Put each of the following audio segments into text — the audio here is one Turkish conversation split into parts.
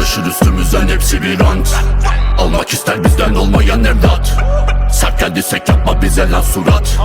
Uğraşır üstümüzden hepsi bir ant. Almak ister bizden olmayan evlat. Sert geldiysek yapma bize lan surat.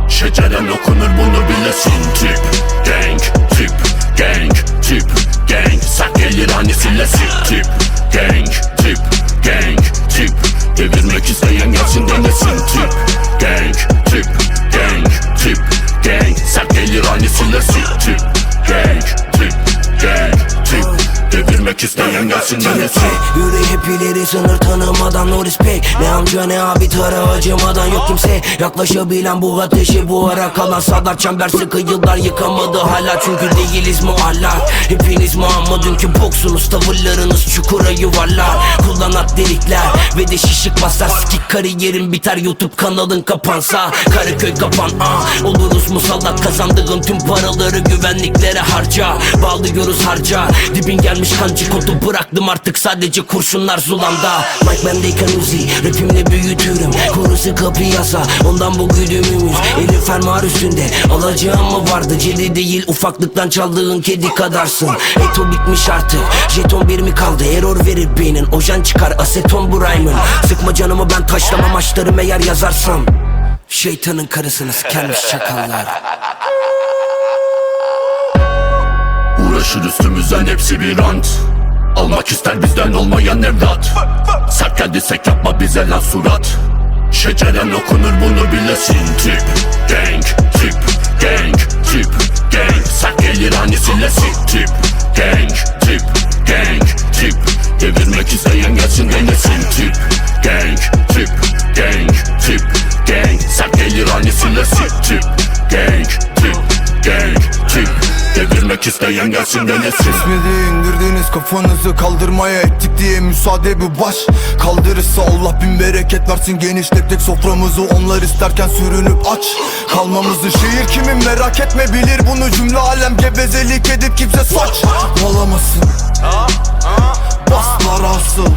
Şeceren okunur bunu bilesin. Tip, gang, tip, gang, tip, gang. Sert gelir hani sillesi. Tip, gang, tip, gang, tip. Devirmek isteyen gelsin denesin. Tip, gang, tip, gang, tip, gang. Sert gelir hani sillesi. Tip, gang, tip, gang, tip. Devirmek isteyen gelsin denesin. Yürü hep ileri sınır tanımadan no respect. Ne amca ne abi tara acımadan yok kimse yaklaşabilen bu ateşi. Bu ara kalan sadar çember sıkı yıllar yıkamadı hala. Çünkü değiliz muallak. Hepiniz muamma dünkü boksunuz, tavırlarınız çukura yuvarlar. Kullanat delikler ve de şişik basar. Skik kariyerin biter YouTube kanalın kapansa. Karaköy kapan oluruz musallat. Kazandığın tüm paraları güvenliklere harca. Bağlıyoruz harca. Dibin gelmiş kancı kodu bıraktım artık sadece kurşunlar zulanda. Mike bendeyken Uzi rapimle büyütürüm. Korusu kapı yasa ondan bu güdümümüz. Elin fermuar üstünde alacağım mı vardı? Cedi değil ufaklıktan çaldığın kedi kadarsın. Eto bitmiş artık jeton bir mi kaldı? Error verir beynin ojan çıkar aseton bu rhyme'ın. Sıkma canımı ben taşlamam açlarım eğer yazarsam. Şeytanın karısını sikermiş çakallar. Uğraşır üstümüzden hepsi bir ant. Almak ister bizden olmayan evlat. Sert geldiysek yapma bize lan surat. Şeceren okunur bunu bilesin. Tip, gang, tip, gang, tip, gang. Sert gelir hani sillesi. Tip, gang, tip, gang, tip. Devirmek isteyen gelsin denesin. Tip, gang, tip, gang, tip, gang. Sert gelir hani sillesi. Tip, gang, tip, gang, tip. Devirmek isteyen gelsin denesin. İsmini indirdiniz kafanızı kaldırmaya ettik diye müsaade bu baş kaldırırsa Allah bin bereket versin. Genişlettik soframızı onlar isterken sürünüp aç kalmamızı. Şehir kimin merak etme bilir bunu, cümle alem gevezelik edip kimse saç bağlamasın. Baslar asıl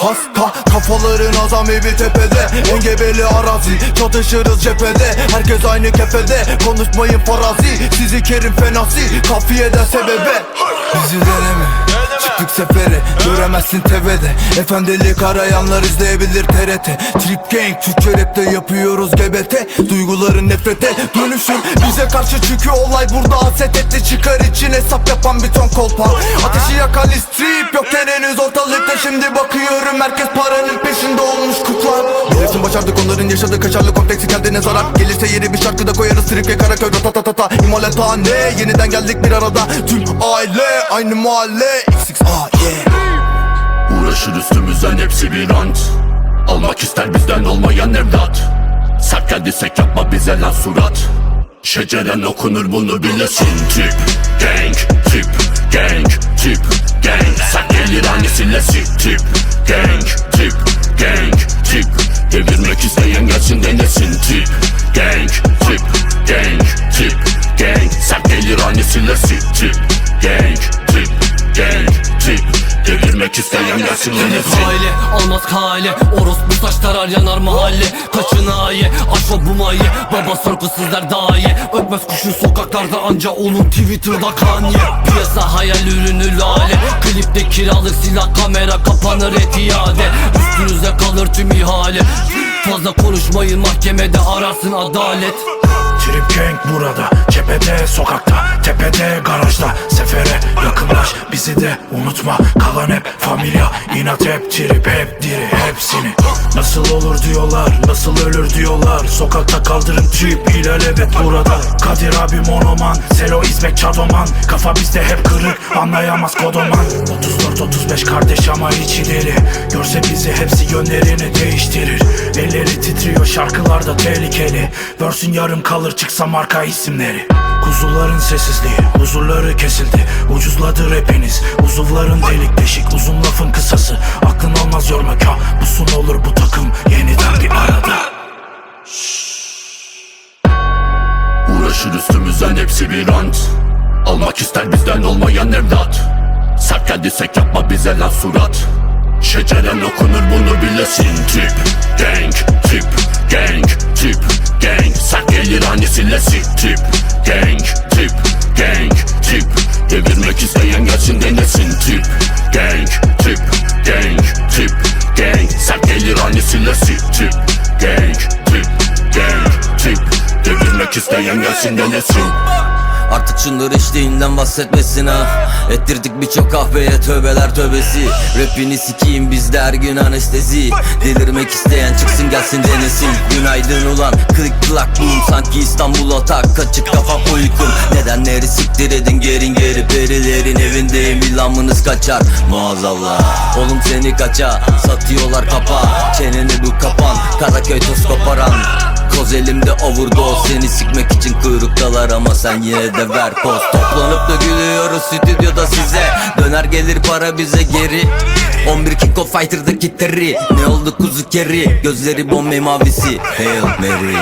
hasta kafaların azam evi tepede. Engebeli arazi çatışırız cephede. Herkes aynı kefede konuşmayın farazi. Sizi kerim fenasi kafiyeden sebebe. Bizi deneme çıktık sefere göremezsin TV'de. Efendilik arayanlar izleyebilir TRT. Trip gang Türkçe rapte yapıyoruz GBT. Duyguların nefrete dönüşür bize karşı çünkü olay burada haset etti. Çıkar için hesap yapan bir ton kolpa. Ateşi yakan strip yokken henüz ortalıkta. Şimdi bakıyorum herkes paranın peşinde olmuş kuklar. Bilirsin başardık onların yaşadığı kaşarlı kompleksi kendine zarar. Gelirse yeni bir şarkıda koyarız trip ve Karaköy ta İmalethane yeniden geldik bir arada. Tüm aile aynı mahalle XXA yeah. Uğraşır üstümüzden hepsi bir ant. Almak ister bizden olmayan evlat. Sert geldiysek yapma bize lan surat. Şeceren okunur bunu bilesin. Tip, gang, tip, gang, tip, gang. Sert gelir hani sillesi. Tip, gang, tip, gang, tip. Devirmek isteyen gelsin denesin. Tip, gang, tip, gang, tip, gang. Sert gelir hani sillesi. Tip, gang, tip, gang, tip. Devirmek isteyen gelsin denesin. Aile almaz kale orospu saç tarar yanar mahalle. Kaçın aye aşo bu maye. Baba sorgusuzlar daha iyi. Ötmez kuşun sokaklarda anca onun Twitter'da Kanye. Piyasa hayal ürünü lale. Klipte kiralık silah kamera kapanır et iade. Üstünüze kalır tüm ihale. Fazla konuşmayın mahkemede ararsın adalet. Trip gang burada, cephede, sokakta, tepede, garajda, sefere yakınlaş, bizi de unutma. Kalan hep familya, inat hep, trip hep, diri hepsini. Nasıl olur diyorlar, nasıl ölür diyorlar. Sokakta kaldırım trip, hilal evet burada. Kadir abi monoman, Selo İzbek Çadoman. Kafa bizde hep kırık, anlayamaz kodoman. 34-35 kardeş ama içi deli. Görse bizi hepsi yönlerini değiştirir. Elleri titriyor şarkılarda tehlikeli. Verse'ün yarım kalır çıksa marka isimleri. Kuzuların sessizliği, huzurları kesildi. Ucuzladı rapiniz, uzuvların delik deşik. Uzun lafın kısası, aklın almaz yorma ka. Busun olur bu takım yeniden bir arada. Uğraşır üstümüzden hepsi bir ant. Almak ister bizden olmayan evlat. Sert geldiysek yapma bize lan surat. Şeceren okunur bunu bilesin. Tip, gang, tip, gang, tip, gang. Sert gelir hani sillesi. Tip, gang, tip, gang, tip. Devirmek isteyen gelsin denesin. Tip, nesin de nesin. Artık şunları içtiğinden bahsetmesin ha. Ettirdik birçok kahveye tövbeler tövbesi. Rapini sikiyim bizde her gün anestezi. Delirmek isteyen çıksın gelsin denesin. Günaydın ulan klik klak boom. Sanki İstanbul'a tak kaçık kafam uykum. Nedenleri siktir edin gerin geri. Perilerin evindeyim ilhamınız kaçar maazallah. Oğlum seni kaça satıyorlar kapa. Çeneni bu kapan Karaköy toz koparan. Koz elimde overdose. Seni sikmek için kuyruktalar ama sen yine de ver poz. Toplanıp da gülüyoruz stüdyoda size. Döner gelir para bize geri. 11 King of Fighter'daki Terry. Ne oldu kuzu keri? Gözleri bombe mavisi Hail Mary.